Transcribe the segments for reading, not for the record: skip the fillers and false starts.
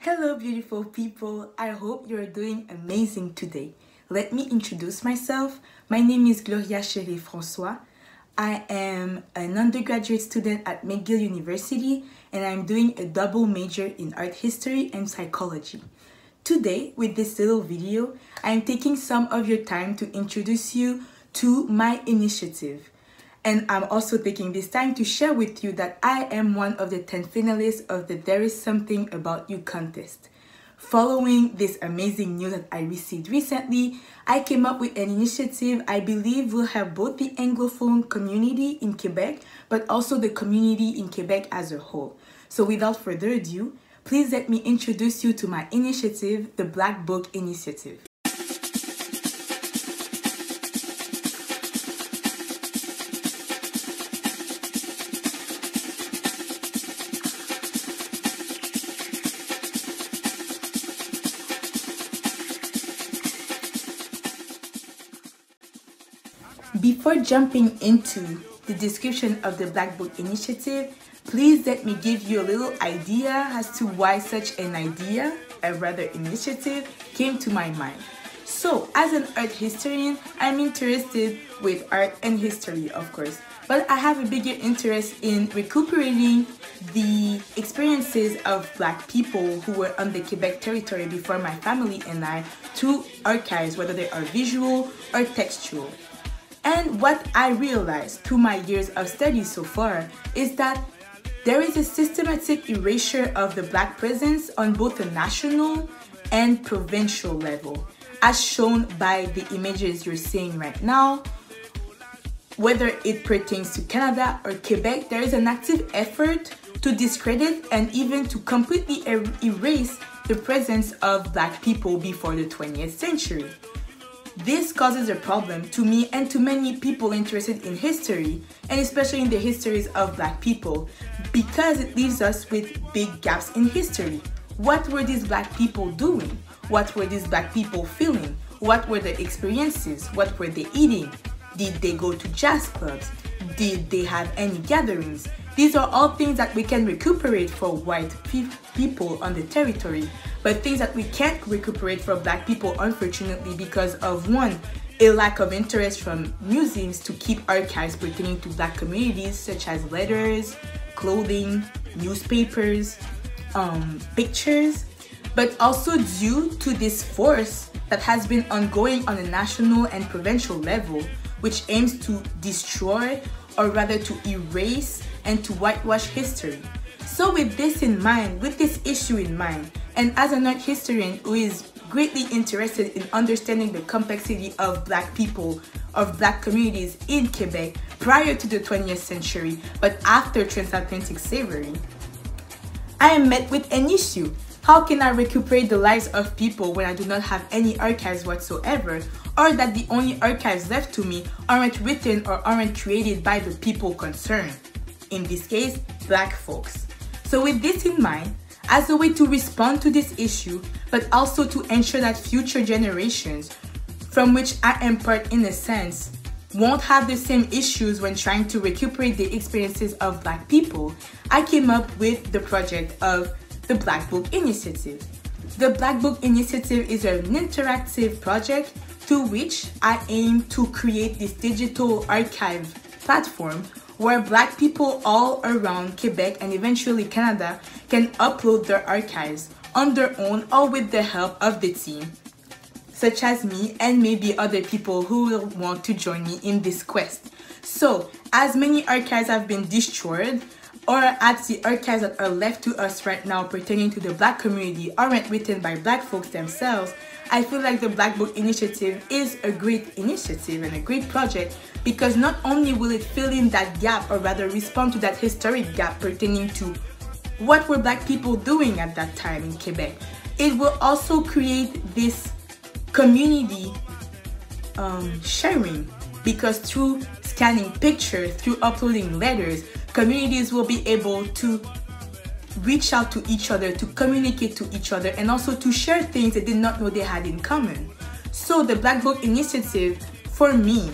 Hello beautiful people, I hope you're doing amazing today. Let me introduce myself. My name is Gloria-Sherryl François. I am an undergraduate student at McGill University and I'm doing a double major in art history and psychology. Today, with this little video, I'm taking some of your time to introduce you to my initiative. And I'm also taking this time to share with you that I am one of the 10 finalists of the There Is Something About You contest. Following this amazing news that I received recently, I came up with an initiative I believe will help both the Anglophone community in Quebec, but also the community in Quebec as a whole. So without further ado, please let me introduce you to my initiative, the Black Book Initiative. Before jumping into the description of the Black Book Initiative, please let me give you a little idea as to why such an idea, a rather initiative, came to my mind. So, as an art historian, I'm interested with art and history, of course, but I have a bigger interest in recuperating the experiences of Black people who were on the Quebec territory before my family and I through archives, whether they are visual or textual. And what I realized through my years of study so far is that there is a systematic erasure of the Black presence on both the national and provincial level, as shown by the images you're seeing right now. Whether it pertains to Canada or Quebec, there is an active effort to discredit and even to completely erase the presence of Black people before the 20th century. This causes a problem to me and to many people interested in history, and especially in the histories of Black people, because it leaves us with big gaps in history. What were these Black people doing? What were these Black people feeling? What were their experiences? What were they eating? Did they go to jazz clubs? Did they have any gatherings? These are all things that we can recuperate for white people on the territory, but things that we can't recuperate for Black people, unfortunately, because of one, a lack of interest from museums to keep archives pertaining to Black communities, such as letters, clothing, newspapers, pictures, but also due to this force that has been ongoing on a national and provincial level, which aims to destroy, or rather to erase and to whitewash history. So with this in mind, with this issue in mind, and as an art historian who is greatly interested in understanding the complexity of Black people, of Black communities in Quebec prior to the 20th century, but after transatlantic slavery, I am met with an issue. How can I recuperate the lives of people when I do not have any archives whatsoever, or that the only archives left to me aren't written or aren't created by the people concerned? In this case, Black folks. So with this in mind, as a way to respond to this issue, but also to ensure that future generations, from which I am part in a sense, won't have the same issues when trying to recuperate the experiences of Black people, I came up with the project of the Black Book Initiative. The Black Book Initiative is an interactive project through which I aim to create this digital archive platform where Black people all around Quebec and eventually Canada can upload their archives on their own or with the help of the team, such as me and maybe other people who will want to join me in this quest. So, as many archives have been destroyed, or as the archives that are left to us right now pertaining to the Black community aren't written by Black folks themselves, I feel like the Black Book Initiative is a great initiative and a great project, because not only will it fill in that gap, or rather respond to that historic gap pertaining to what were Black people doing at that time in Quebec, it will also create this community sharing, because through scanning pictures, through uploading letters, communities will be able to reach out to each other, to communicate to each other, and also to share things they did not know they had in common. So the Black Book Initiative, for me,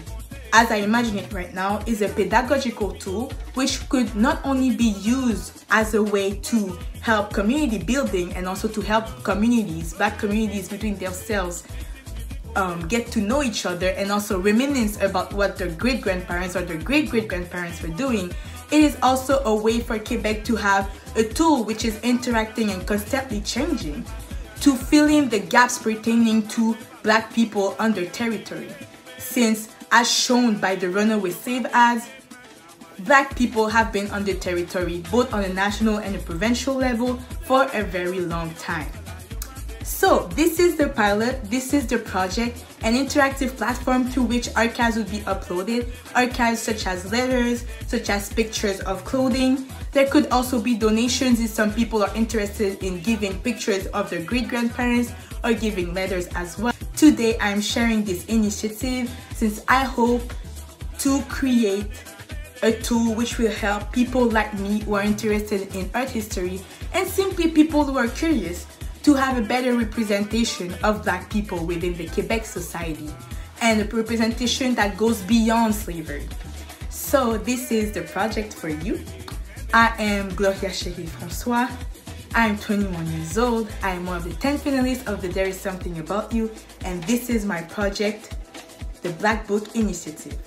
as I imagine it right now, is a pedagogical tool which could not only be used as a way to help community building and also to help communities, Black communities between themselves, get to know each other and also reminisce about what their great-grandparents or their great-great-grandparents were doing. It is also a way for Quebec to have a tool which is interacting and constantly changing to fill in the gaps pertaining to Black people on their territory. Since, as shown by the Runaway Slave ads, Black people have been on the territory both on a national and a provincial level for a very long time. So this is the pilot, this is the project, an interactive platform through which archives will be uploaded, archives such as letters, such as pictures of clothing. There could also be donations if some people are interested in giving pictures of their great-grandparents or giving letters as well. Today I'm sharing this initiative since I hope to create a tool which will help people like me who are interested in art history and simply people who are curious to have a better representation of Black people within the Quebec society and a representation that goes beyond slavery. So this is the project for you. I am Gloria-Sherryl François. I'm 21 years old. I am one of the 10 finalists of the There Is Something About You, and this is my project, the Black Book Initiative.